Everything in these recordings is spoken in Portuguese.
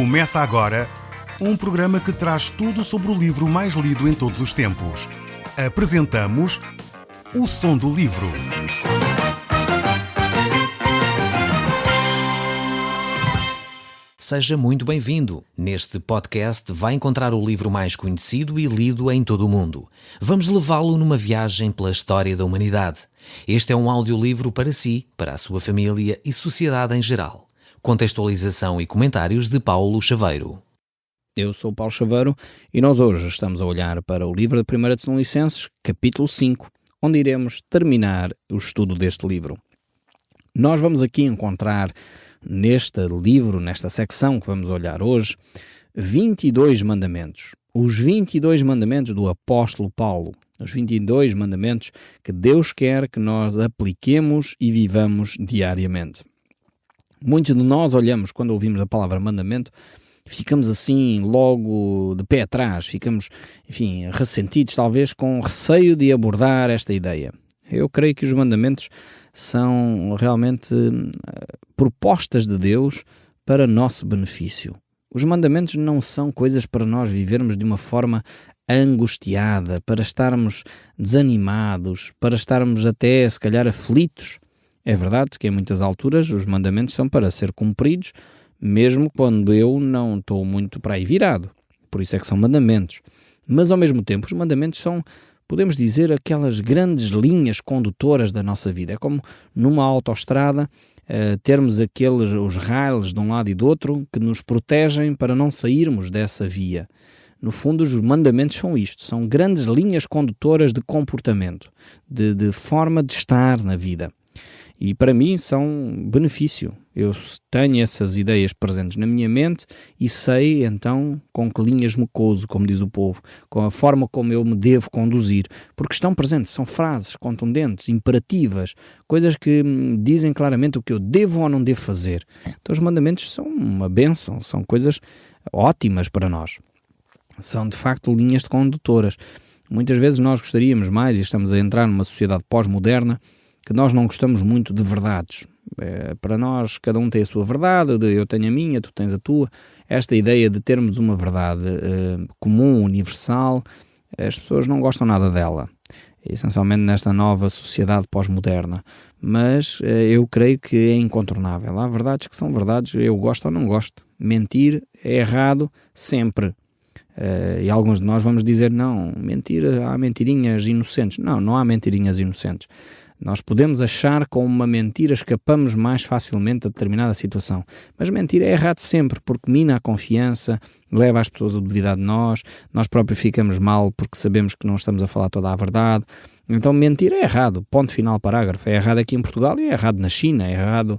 Começa agora um programa que traz tudo sobre o livro mais lido em todos os tempos. Apresentamos O Som do Livro. Seja muito bem-vindo. Neste podcast vai encontrar o livro mais conhecido e lido em todo o mundo. Vamos levá-lo numa viagem pela história da humanidade. Este é um audiolivro para si, para a sua família e sociedade em geral. Contextualização e comentários de Paulo Chaveiro. Eu sou o Paulo Chaveiro e nós hoje estamos a olhar para o livro de 1 Tessalonicenses, capítulo 5, onde iremos terminar o estudo deste livro. Nós vamos aqui encontrar neste livro, nesta secção que vamos olhar hoje, 22 mandamentos. Os 22 mandamentos do apóstolo Paulo. Os 22 mandamentos que Deus quer que nós apliquemos e vivamos diariamente. Muitos de nós olhamos, quando ouvimos a palavra mandamento, ficamos assim logo de pé atrás, ficamos, ressentidos, talvez com receio de abordar esta ideia. Eu creio que os mandamentos são realmente propostas de Deus para nosso benefício. Os mandamentos não são coisas para nós vivermos de uma forma angustiada, para estarmos desanimados, para estarmos até, se calhar, aflitos. É verdade que em muitas alturas os mandamentos são para ser cumpridos, mesmo quando eu não estou muito para aí virado. Por isso é que são mandamentos. Mas ao mesmo tempo os mandamentos são, podemos dizer, aquelas grandes linhas condutoras da nossa vida. É como numa autoestrada termos os rails de um lado e do outro que nos protegem para não sairmos dessa via. No fundo, os mandamentos são isto, são grandes linhas condutoras de comportamento, de forma de estar na vida. E para mim são benefício. Eu tenho essas ideias presentes na minha mente e sei então com que linhas me couso, como diz o povo, com a forma como eu me devo conduzir, porque estão presentes, são frases contundentes, imperativas, coisas que dizem claramente o que eu devo ou não devo fazer. Então os mandamentos são uma bênção, são coisas ótimas para nós. São de facto linhas condutoras. Muitas vezes nós gostaríamos mais, e estamos a entrar numa sociedade pós-moderna, que nós não gostamos muito de verdades. Para nós, cada um tem a sua verdade, eu tenho a minha, tu tens a tua. Esta ideia de termos uma verdade comum, universal, as pessoas não gostam nada dela, essencialmente nesta nova sociedade pós-moderna. Mas eu creio que é incontornável. Há verdades que são verdades, eu gosto ou não gosto. Mentir é errado sempre. E alguns de nós vamos dizer, não, mentira, há mentirinhas inocentes. Não, não há mentirinhas inocentes. Nós podemos achar que com uma mentira escapamos mais facilmente a determinada situação. Mas mentir é errado sempre, porque mina a confiança, leva as pessoas a duvidar de nós próprios ficamos mal porque sabemos que não estamos a falar toda a verdade. Então mentir é errado, ponto final, parágrafo. É errado aqui em Portugal e é errado na China, é errado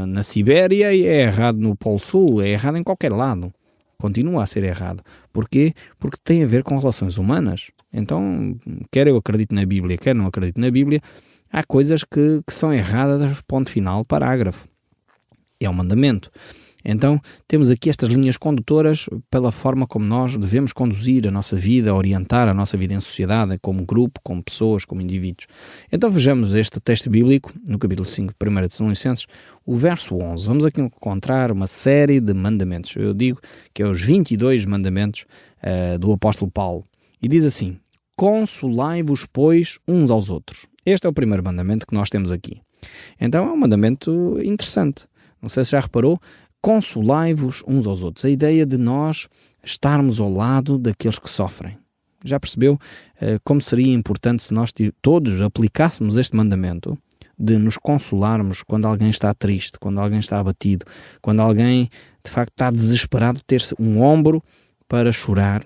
na Sibéria e é errado no Polo Sul, é errado em qualquer lado. Continua a ser errado. Porquê? Porque tem a ver com relações humanas. Então, quer eu acredite na Bíblia, quer não acredite na Bíblia, há coisas que são erradas, ponto final, parágrafo. É um mandamento. Então, temos aqui estas linhas condutoras pela forma como nós devemos conduzir a nossa vida, orientar a nossa vida em sociedade, como grupo, como pessoas, como indivíduos. Então, vejamos este texto bíblico, no capítulo 5 de 1 Tessalonicenses, o verso 11. Vamos aqui encontrar uma série de mandamentos. Eu digo que é os 22 mandamentos do apóstolo Paulo. E diz assim: consolai-vos, pois, uns aos outros. Este é o primeiro mandamento que nós temos aqui. Então, é um mandamento interessante. Não sei se já reparou, consolai-vos uns aos outros. A ideia de nós estarmos ao lado daqueles que sofrem. Já percebeu como seria importante se nós todos aplicássemos este mandamento de nos consolarmos quando alguém está triste, quando alguém está abatido, quando alguém de facto está desesperado, ter um ombro para chorar.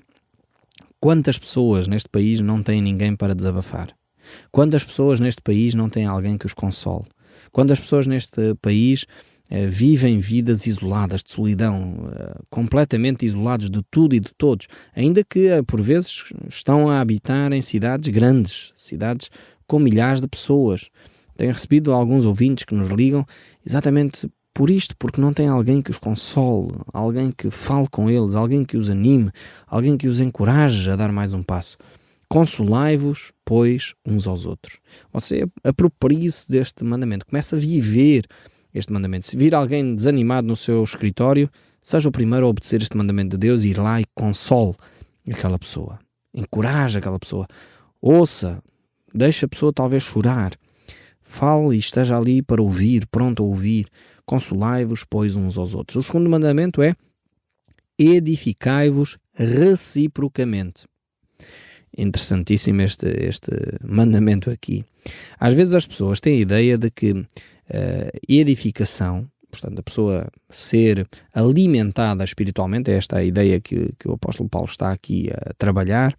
Quantas pessoas neste país não têm ninguém para desabafar? Quantas pessoas neste país não têm alguém que os console? Quantas pessoas neste país vivem vidas isoladas, de solidão, completamente isolados de tudo e de todos, ainda que por vezes estão a habitar em cidades grandes, cidades com milhares de pessoas. Tenho recebido alguns ouvintes que nos ligam exatamente por isto, porque não tem alguém que os console, alguém que fale com eles, alguém que os anime, alguém que os encoraje a dar mais um passo. Consolai-vos, pois, uns aos outros. Você aproprie-se deste mandamento, comece a viver este mandamento. Se vir alguém desanimado no seu escritório, seja o primeiro a obedecer este mandamento de Deus e ir lá e console aquela pessoa. Encoraja aquela pessoa. Ouça, deixa a pessoa talvez chorar. Fale e esteja ali para ouvir, pronto a ouvir. Consolai-vos, pois, uns aos outros. O segundo mandamento é: edificai-vos reciprocamente. Interessantíssimo este mandamento aqui. Às vezes as pessoas têm a ideia de que edificação, portanto a pessoa ser alimentada espiritualmente, é esta a ideia que o apóstolo Paulo está aqui a trabalhar,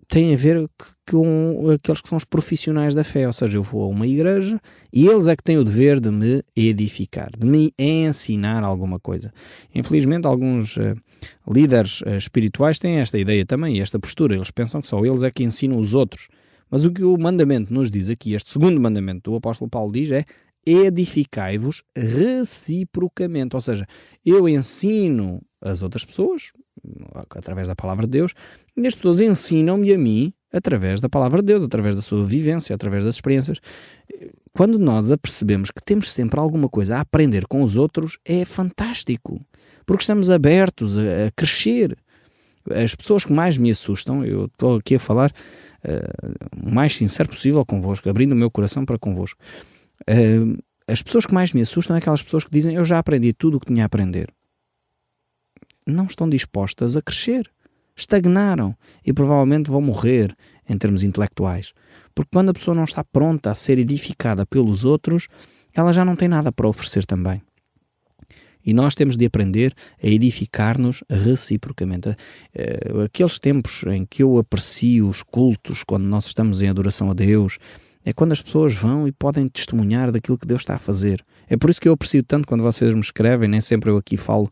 tem a ver com aqueles que são os profissionais da fé, ou seja, eu vou a uma igreja e eles é que têm o dever de me edificar, de me ensinar alguma coisa. Infelizmente, alguns líderes espirituais têm esta ideia também, esta postura. Eles pensam que só eles é que ensinam os outros. Mas o que o mandamento nos diz aqui, este segundo mandamento do apóstolo Paulo diz é: edificai-vos reciprocamente, ou seja, eu ensino as outras pessoas através da palavra de Deus, e as pessoas ensinam-me a mim através da palavra de Deus, através da sua vivência, através das experiências. Quando nós apercebemos que temos sempre alguma coisa a aprender com os outros, é fantástico, porque estamos abertos a crescer. As pessoas que mais me assustam, eu estou aqui a falar o mais sincero possível convosco, abrindo o meu coração para convosco. As pessoas que mais me assustam é aquelas pessoas que dizem: eu já aprendi tudo o que tinha a aprender. Não estão dispostas a crescer, estagnaram e provavelmente vão morrer em termos intelectuais, porque quando a pessoa não está pronta a ser edificada pelos outros, ela já não tem nada para oferecer também. E nós temos de aprender a edificar-nos reciprocamente. Aqueles tempos em que eu aprecio os cultos, quando nós estamos em adoração a Deus, é quando as pessoas vão e podem testemunhar daquilo que Deus está a fazer. É por isso que eu aprecio tanto quando vocês me escrevem. Nem sempre eu aqui falo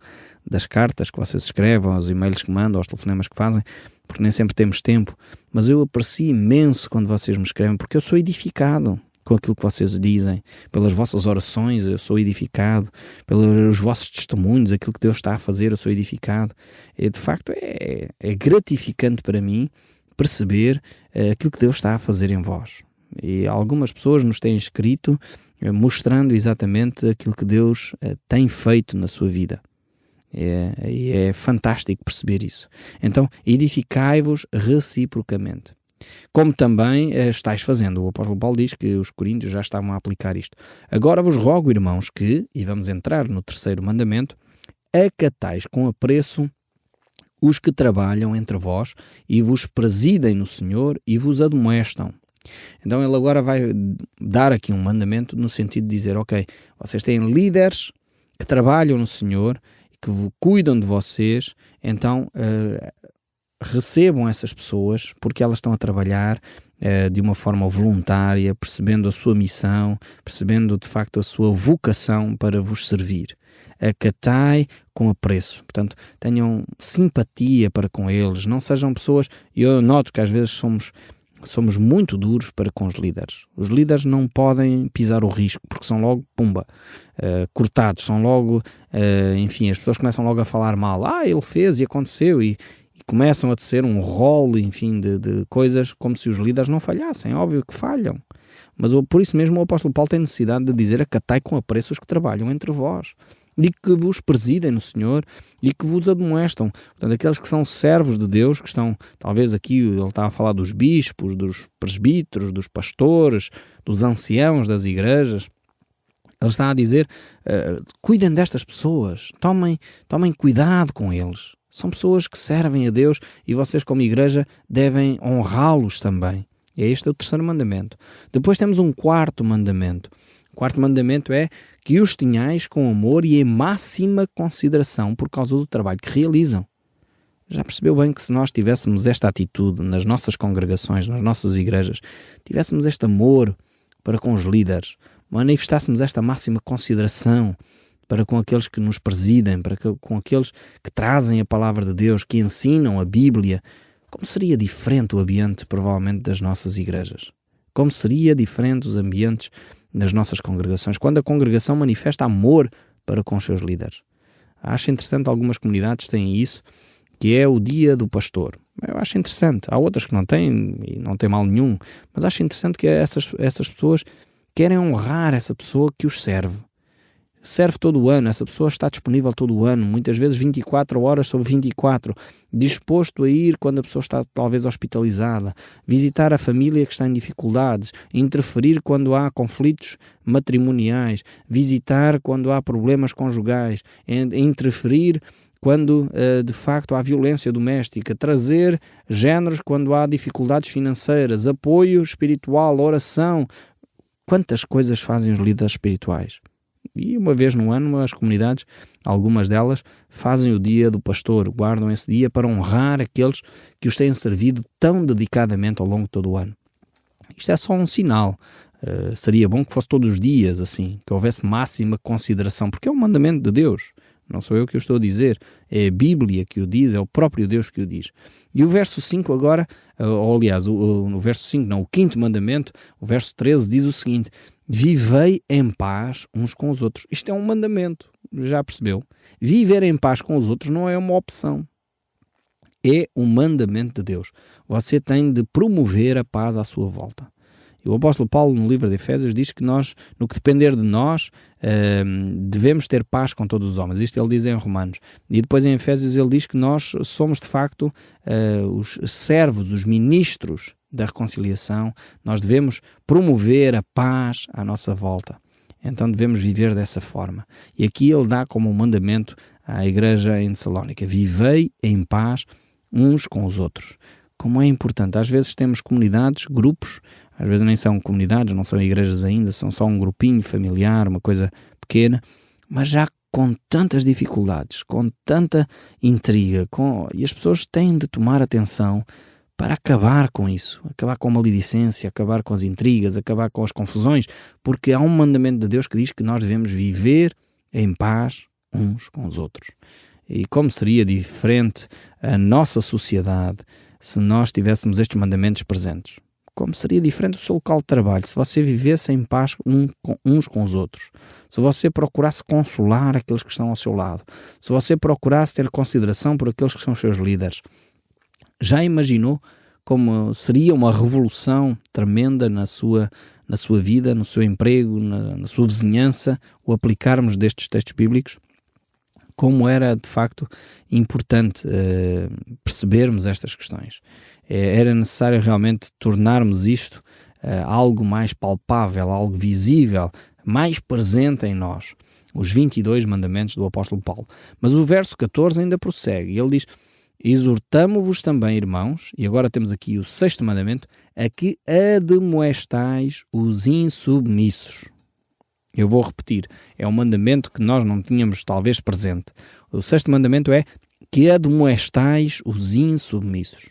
das cartas que vocês escrevem, aos e-mails que mandam, aos telefonemas que fazem, porque nem sempre temos tempo. Mas eu aprecio imenso quando vocês me escrevem, porque eu sou edificado com aquilo que vocês dizem. Pelas vossas orações eu sou edificado, pelos vossos testemunhos, aquilo que Deus está a fazer, eu sou edificado. E, de facto, é gratificante para mim perceber aquilo que Deus está a fazer em vós. E algumas pessoas nos têm escrito mostrando exatamente aquilo que Deus tem feito na sua vida. É fantástico perceber isso. Então, edificai-vos reciprocamente. Como também estáis fazendo. O apóstolo Paulo diz que os coríntios já estavam a aplicar isto. Agora vos rogo, irmãos, que, e vamos entrar no terceiro mandamento, acatais com apreço os que trabalham entre vós e vos presidem no Senhor e vos admoestam. Então ele agora vai dar aqui um mandamento no sentido de dizer: ok, vocês têm líderes que trabalham no Senhor, que cuidam de vocês, então recebam essas pessoas, porque elas estão a trabalhar de uma forma voluntária, percebendo a sua missão, percebendo de facto a sua vocação para vos servir. Acatai com apreço, portanto tenham simpatia para com eles, não sejam pessoas. Eu noto que às vezes somos muito duros para com os líderes. Os líderes não podem pisar o risco, porque são logo, cortados, são logo, enfim, as pessoas começam logo a falar mal. Ele fez e aconteceu, e começam a tecer um rol, enfim, de coisas como se os líderes não falhassem. Óbvio que falham. Mas por isso mesmo o apóstolo Paulo tem necessidade de dizer: acatai com apreço os que trabalham entre vós, e que vos presidem no Senhor e que vos admoestam. Portanto, aqueles que são servos de Deus, que estão, talvez aqui ele está a falar dos bispos, dos presbíteros, dos pastores, dos anciãos das igrejas. Ele está a dizer: cuidem destas pessoas, tomem cuidado com eles. São pessoas que servem a Deus e vocês, como igreja, devem honrá-los também. E este é o terceiro mandamento. Depois temos um quarto mandamento. O quarto mandamento é que os tenhais com amor e em máxima consideração por causa do trabalho que realizam. Já percebeu bem que se nós tivéssemos esta atitude nas nossas congregações, nas nossas igrejas, tivéssemos este amor para com os líderes, manifestássemos esta máxima consideração para com aqueles que nos presidem, com aqueles que trazem a palavra de Deus, que ensinam a Bíblia, como seria diferente o ambiente, provavelmente, das nossas igrejas? Como seria diferente os ambientes nas nossas congregações, quando a congregação manifesta amor para com os seus líderes? Acho interessante, algumas comunidades têm isso, que é o dia do pastor. Eu acho interessante. Há outras que não têm, e não tem mal nenhum, mas acho interessante que essas pessoas querem honrar essa pessoa que os serve. serve todo o ano, essa pessoa está disponível todo o ano, muitas vezes 24 horas sobre 24, disposto a ir quando a pessoa está talvez hospitalizada, visitar a família que está em dificuldades, interferir quando há conflitos matrimoniais, visitar quando há problemas conjugais, interferir quando de facto há violência doméstica, trazer géneros quando há dificuldades financeiras, apoio espiritual, oração. Quantas coisas fazem os líderes espirituais? E uma vez no ano as comunidades, algumas delas, fazem o dia do pastor, guardam esse dia para honrar aqueles que os têm servido tão dedicadamente ao longo de todo o ano. Isto é só um sinal. Seria bom que fosse todos os dias assim, que houvesse máxima consideração, porque é um mandamento de Deus. Não sou eu que o estou a dizer, é a Bíblia que o diz, é o próprio Deus que o diz. E o verso 5 agora, ou aliás, o verso 5 não, o quinto mandamento, o verso 13 diz o seguinte: vivei em paz uns com os outros. Isto é um mandamento, já percebeu? Viver em paz com os outros não é uma opção. É um mandamento de Deus. Você tem de promover a paz à sua volta. E o apóstolo Paulo, no livro de Efésios, diz que nós, no que depender de nós, devemos ter paz com todos os homens. Isto ele diz em Romanos. E depois em Efésios ele diz que nós somos de facto os servos, os ministros da reconciliação. Nós devemos promover a paz à nossa volta. Então devemos viver dessa forma. E aqui ele dá como um mandamento à igreja em Tessalónica: vivei em paz uns com os outros. Como é importante. Às vezes temos comunidades, grupos, às vezes nem são comunidades, não são igrejas ainda, são só um grupinho familiar, uma coisa pequena, mas já com tantas dificuldades, com tanta intriga, e as pessoas têm de tomar atenção para acabar com isso, acabar com a maledicência, acabar com as intrigas, acabar com as confusões, porque há um mandamento de Deus que diz que nós devemos viver em paz uns com os outros. E como seria diferente a nossa sociedade se nós tivéssemos estes mandamentos presentes? Como seria diferente o seu local de trabalho se você vivesse em paz uns com os outros? Se você procurasse consolar aqueles que estão ao seu lado? Se você procurasse ter consideração por aqueles que são os seus líderes? Já imaginou como seria uma revolução tremenda na sua vida, no seu emprego, na sua vizinhança, o aplicarmos destes textos bíblicos? Como era de facto importante percebermos estas questões. Era necessário realmente tornarmos isto algo mais palpável, algo visível, mais presente em nós. Os 22 mandamentos do apóstolo Paulo. Mas o verso 14 ainda prossegue. Ele diz: exortamo-vos também, irmãos, e agora temos aqui o sexto mandamento, a que admoestais os insubmissos. Eu vou repetir, é um mandamento que nós não tínhamos talvez presente. O sexto mandamento é que admoestais os insubmissos.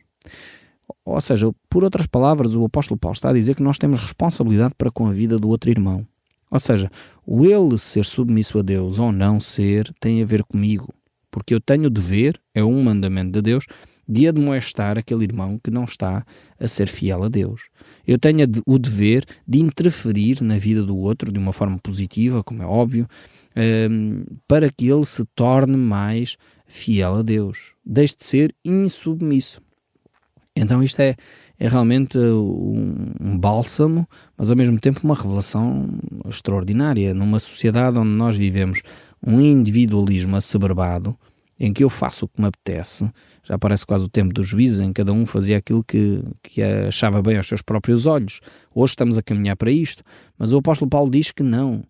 Ou seja, por outras palavras, o apóstolo Paulo está a dizer que nós temos responsabilidade para com a vida do outro irmão. Ou seja, o ele ser submisso a Deus ou não ser tem a ver comigo. Porque eu tenho o dever, é um mandamento de Deus, de admoestar aquele irmão que não está a ser fiel a Deus. Eu tenho o dever de interferir na vida do outro de uma forma positiva, como é óbvio, para que ele se torne mais fiel a Deus. Deixe de ser insubmisso. Então isto é realmente um bálsamo, mas ao mesmo tempo uma revelação extraordinária. Numa sociedade onde nós vivemos um individualismo assoberbado, em que eu faço o que me apetece, já parece quase o tempo dos juízes, em que cada um fazia aquilo que achava bem aos seus próprios olhos. Hoje estamos a caminhar para isto, mas o apóstolo Paulo diz que não.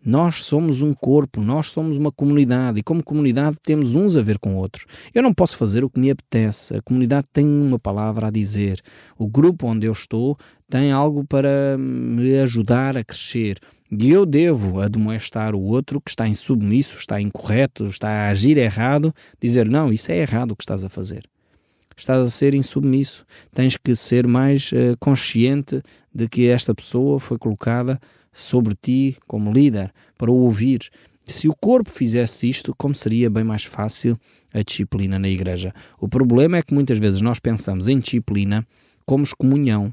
Nós somos um corpo, nós somos uma comunidade, e como comunidade temos uns a ver com outros. Eu não posso fazer o que me apetece, a comunidade tem uma palavra a dizer. O grupo onde eu estou tem algo para me ajudar a crescer. E eu devo admoestar o outro que está insubmisso, está incorreto, está a agir errado, dizer: não, isso é errado o que estás a fazer. Estás a ser insubmisso. Tens que ser mais consciente de que esta pessoa foi colocada sobre ti como líder, para o ouvir. Se o corpo fizesse isto, como seria bem mais fácil a disciplina na igreja? O problema é que muitas vezes nós pensamos em disciplina como excomunhão.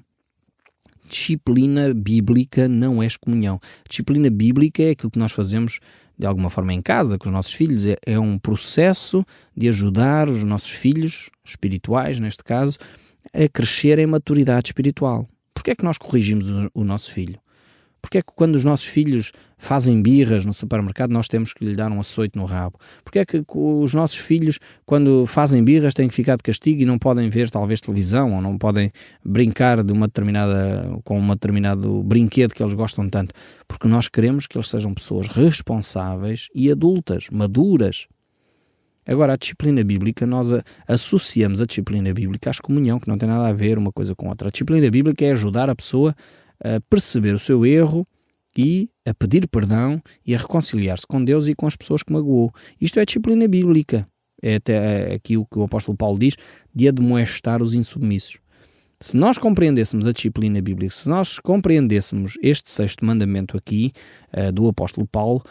Disciplina bíblica não é excomunhão. Disciplina bíblica é aquilo que nós fazemos de alguma forma em casa, com os nossos filhos. É um processo de ajudar os nossos filhos, espirituais neste caso, a crescer em maturidade espiritual. Porquê é que nós corrigimos o nosso filho? Porque é que quando os nossos filhos fazem birras no supermercado nós temos que lhe dar um açoite no rabo? Porque é que os nossos filhos quando fazem birras têm que ficar de castigo e não podem ver talvez televisão ou não podem brincar com um determinado brinquedo que eles gostam tanto? Porque nós queremos que eles sejam pessoas responsáveis e adultas, maduras. Agora, a disciplina bíblica, nós associamos a disciplina bíblica à comunhão, que não tem nada a ver uma coisa com outra. A disciplina bíblica é ajudar a pessoa a perceber o seu erro e a pedir perdão e a reconciliar-se com Deus e com as pessoas que magoou. Isto é disciplina bíblica. É até aqui o que o apóstolo Paulo diz, de admoestar os insubmissos. Se nós compreendêssemos a disciplina bíblica, se nós compreendêssemos este 6º mandamento aqui do apóstolo Paulo,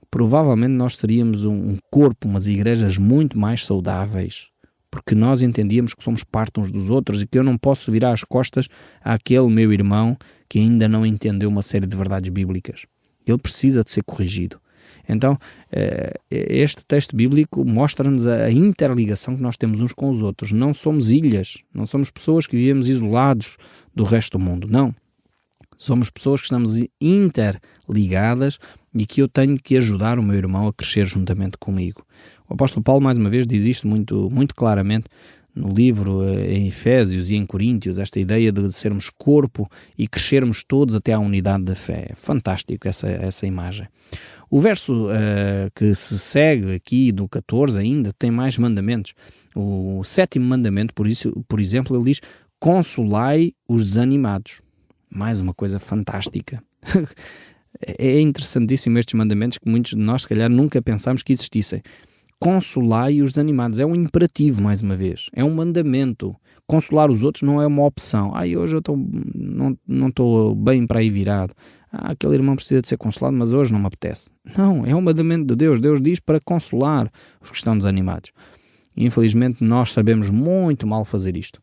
provavelmente nós teríamos um corpo, umas igrejas muito mais saudáveis, porque nós entendíamos que somos parte uns dos outros e que eu não posso virar as costas àquele meu irmão que ainda não entendeu uma série de verdades bíblicas. Ele precisa de ser corrigido. Então, este texto bíblico mostra-nos a interligação que nós temos uns com os outros. Não somos ilhas, não somos pessoas que vivemos isolados do resto do mundo, não. Somos pessoas que estamos interligadas e que eu tenho que ajudar o meu irmão a crescer juntamente comigo. O apóstolo Paulo, mais uma vez, diz isto muito, muito claramente no livro em Efésios e em Coríntios, esta ideia de sermos corpo e crescermos todos até à unidade da fé. É fantástico essa imagem. O verso que se segue aqui do 14 ainda tem mais mandamentos. O 7º mandamento, por exemplo, ele diz: consolai os desanimados. Mais uma coisa fantástica. É interessantíssimo estes mandamentos que muitos de nós, se calhar, nunca pensámos que existissem. Consolai os desanimados. É um imperativo, mais uma vez. É um mandamento. Consolar os outros não é uma opção. Hoje eu não estou bem para aí virado. Aquele irmão precisa de ser consolado, mas hoje não me apetece. Não, é um mandamento de Deus. Deus diz para consolar os que estão desanimados. E, infelizmente, nós sabemos muito mal fazer isto.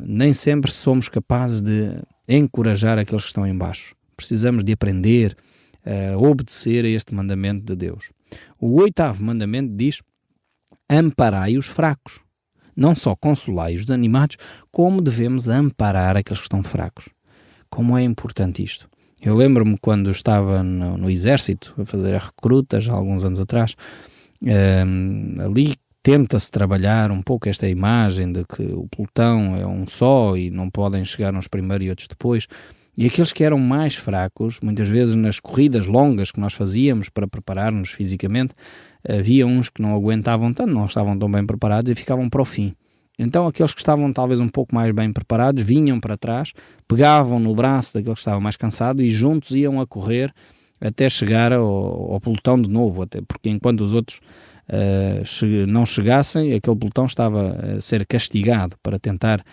Nem sempre somos capazes de encorajar aqueles que estão em baixo. Precisamos de aprender a obedecer a este mandamento de Deus. O 8º mandamento diz: amparai os fracos. Não só consolai os desanimados, como devemos amparar aqueles que estão fracos. Como é importante isto. Eu lembro-me quando estava no exército, a fazer recrutas, há alguns anos atrás, ali tenta-se trabalhar um pouco esta imagem de que o pelotão é um só e não podem chegar uns primeiro e outros depois. E aqueles que eram mais fracos, muitas vezes nas corridas longas que nós fazíamos para preparar-nos fisicamente, havia uns que não aguentavam tanto, não estavam tão bem preparados e ficavam para o fim. Então aqueles que estavam talvez um pouco mais bem preparados vinham para trás, pegavam no braço daquele que estava mais cansado e juntos iam a correr até chegar ao pelotão de novo, até porque enquanto os outros não chegassem, aquele pelotão estava a ser castigado para tentar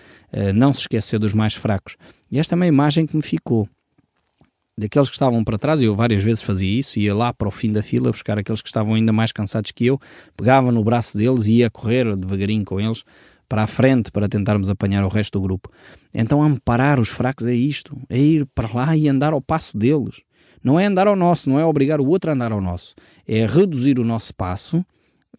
não se esquecer dos mais fracos. E esta é uma imagem que me ficou. Daqueles que estavam para trás, eu várias vezes fazia isso, ia lá para o fim da fila buscar aqueles que estavam ainda mais cansados que eu, pegava no braço deles e ia correr devagarinho com eles para a frente para tentarmos apanhar o resto do grupo. Então amparar os fracos é isto, é ir para lá e andar ao passo deles. Não é andar ao nosso, não é obrigar o outro a andar ao nosso, é reduzir o nosso passo.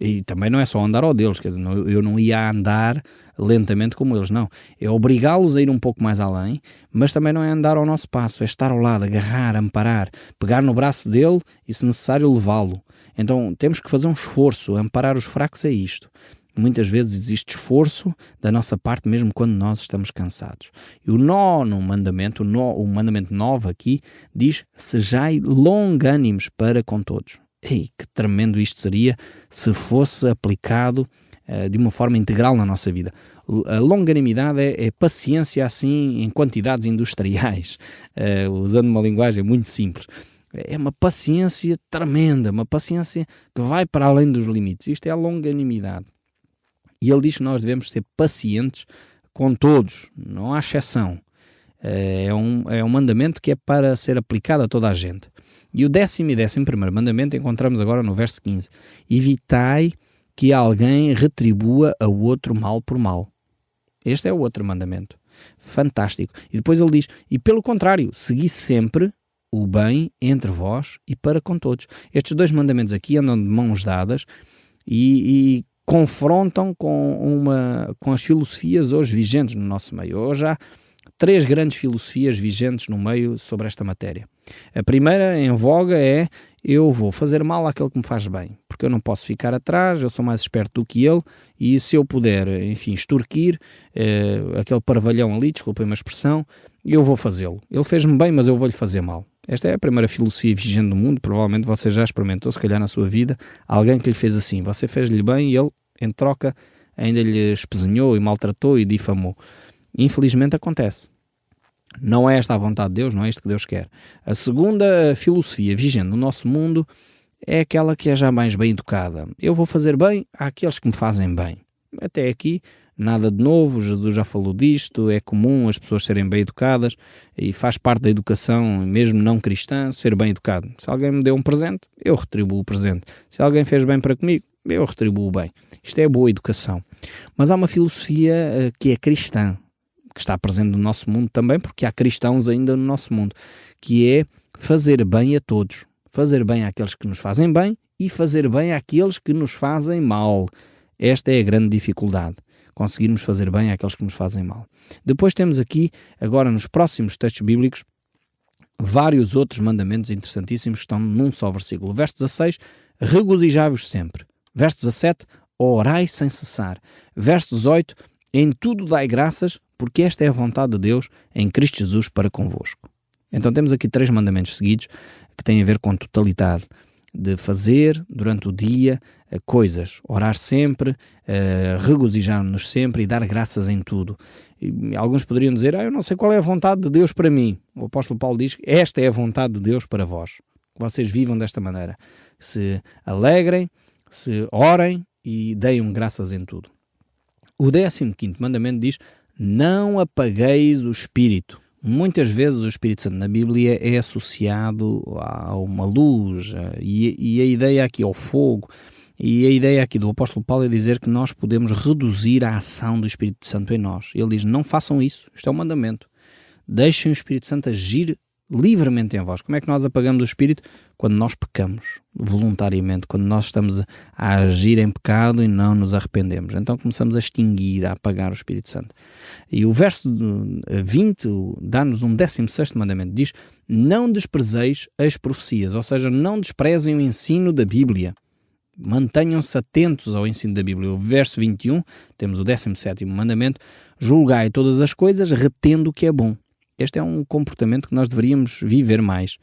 E também não é só andar ao deles, quer dizer, eu não ia andar lentamente como eles, não. É obrigá-los a ir um pouco mais além, mas também não é andar ao nosso passo, é estar ao lado, agarrar, amparar, pegar no braço dele e, se necessário, levá-lo. Então temos que fazer um esforço, amparar os fracos é isto. Muitas vezes existe esforço da nossa parte, mesmo quando nós estamos cansados. E o 9º mandamento, o mandamento 9 aqui, diz: sejai longânimos para com todos. Ei, que tremendo isto seria se fosse aplicado de uma forma integral na nossa vida. A longanimidade é paciência assim em quantidades industriais, usando uma linguagem muito simples. É uma paciência tremenda, uma paciência que vai para além dos limites. Isto é a longanimidade. E ele diz que nós devemos ser pacientes com todos, não há exceção. É um mandamento que é para ser aplicado a toda a gente. E o 10º e 11º mandamento encontramos agora no verso 15. Evitai que alguém retribua ao outro mal por mal. Este é o outro mandamento. Fantástico. E depois ele diz: e pelo contrário, segui sempre o bem entre vós e para com todos. Estes 2 mandamentos aqui andam de mãos dadas e confrontam com as filosofias hoje vigentes no nosso meio. Hoje há 3 grandes filosofias vigentes no meio sobre esta matéria. A primeira em voga é: eu vou fazer mal àquele que me faz bem, porque eu não posso ficar atrás, eu sou mais esperto do que ele, e se eu puder, enfim, extorquir aquele parvalhão ali, desculpem-me a expressão, eu vou fazê-lo. Ele fez-me bem, mas eu vou-lhe fazer mal. Esta é a primeira filosofia vigente no mundo. Provavelmente você já experimentou, se calhar na sua vida, alguém que lhe fez assim. Você fez-lhe bem e ele, em troca, ainda lhe espezinhou e maltratou e difamou. Infelizmente acontece. Não é esta a vontade de Deus, não é isto que Deus quer. A segunda filosofia vigente no nosso mundo é aquela que é já mais bem educada. Eu vou fazer bem àqueles que me fazem bem. Até aqui, nada de novo, Jesus já falou disto, é comum as pessoas serem bem educadas e faz parte da educação, mesmo não cristã, ser bem educado. Se alguém me deu um presente, eu retribuo o presente. Se alguém fez bem para comigo, eu retribuo o bem. Isto é boa educação. Mas há uma filosofia que é cristã, que está presente no nosso mundo também, porque há cristãos ainda no nosso mundo, que é fazer bem a todos. Fazer bem àqueles que nos fazem bem e fazer bem àqueles que nos fazem mal. Esta é a grande dificuldade, conseguirmos fazer bem àqueles que nos fazem mal. Depois temos aqui, agora nos próximos textos bíblicos, vários outros mandamentos interessantíssimos que estão num só versículo. Verso 16, regozijai-vos sempre. Verso 17, orai sem cessar. Verso 18, em tudo dai graças, porque esta é a vontade de Deus em Cristo Jesus para convosco. Então temos aqui 3 mandamentos seguidos que têm a ver com totalidade, de fazer durante o dia coisas, orar sempre, regozijar-nos sempre e dar graças em tudo. E alguns poderiam dizer, eu não sei qual é a vontade de Deus para mim. O apóstolo Paulo diz, esta é a vontade de Deus para vós, que vocês vivam desta maneira, se alegrem, se orem e deem graças em tudo. O 15º mandamento diz, não apagueis o Espírito. Muitas vezes o Espírito Santo na Bíblia é associado a uma luz e a ideia aqui ao fogo. E a ideia aqui do apóstolo Paulo é dizer que nós podemos reduzir a ação do Espírito Santo em nós. Ele diz, não façam isso, isto é um mandamento. Deixem o Espírito Santo agir livremente em vós. Como é que nós apagamos o Espírito? Quando nós pecamos voluntariamente, quando nós estamos a agir em pecado e não nos arrependemos. Então começamos a extinguir, a apagar o Espírito Santo. E o verso 20 dá-nos um 16º mandamento. Diz, não desprezeis as profecias, ou seja, não desprezem o ensino da Bíblia. Mantenham-se atentos ao ensino da Bíblia. O verso 21, temos o 17º mandamento, julgai todas as coisas, retendo o que é bom. Este é um comportamento que nós deveríamos viver mais,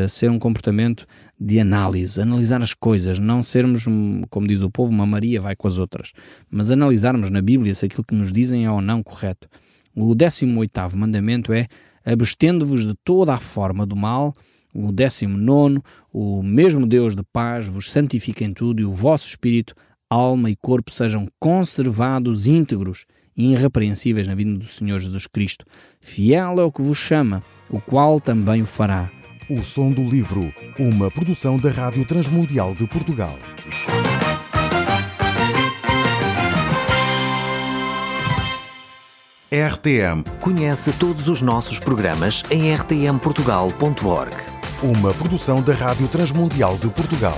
ser um comportamento de análise, analisar as coisas, não sermos, como diz o povo, uma Maria vai com as outras, mas analisarmos na Bíblia se aquilo que nos dizem é ou não correto. O 18º mandamento é, abstendo-vos de toda a forma do mal. O 19º, o mesmo Deus de paz vos santifique em tudo e o vosso espírito, alma e corpo sejam conservados íntegros e irrepreensíveis na vinda do Senhor Jesus Cristo. Fiel é o que vos chama, o qual também o fará. O Som do Livro, uma produção da Rádio Transmundial de Portugal. RTM. Conhece todos os nossos programas em rtmportugal.org. Uma produção da Rádio Transmundial de Portugal.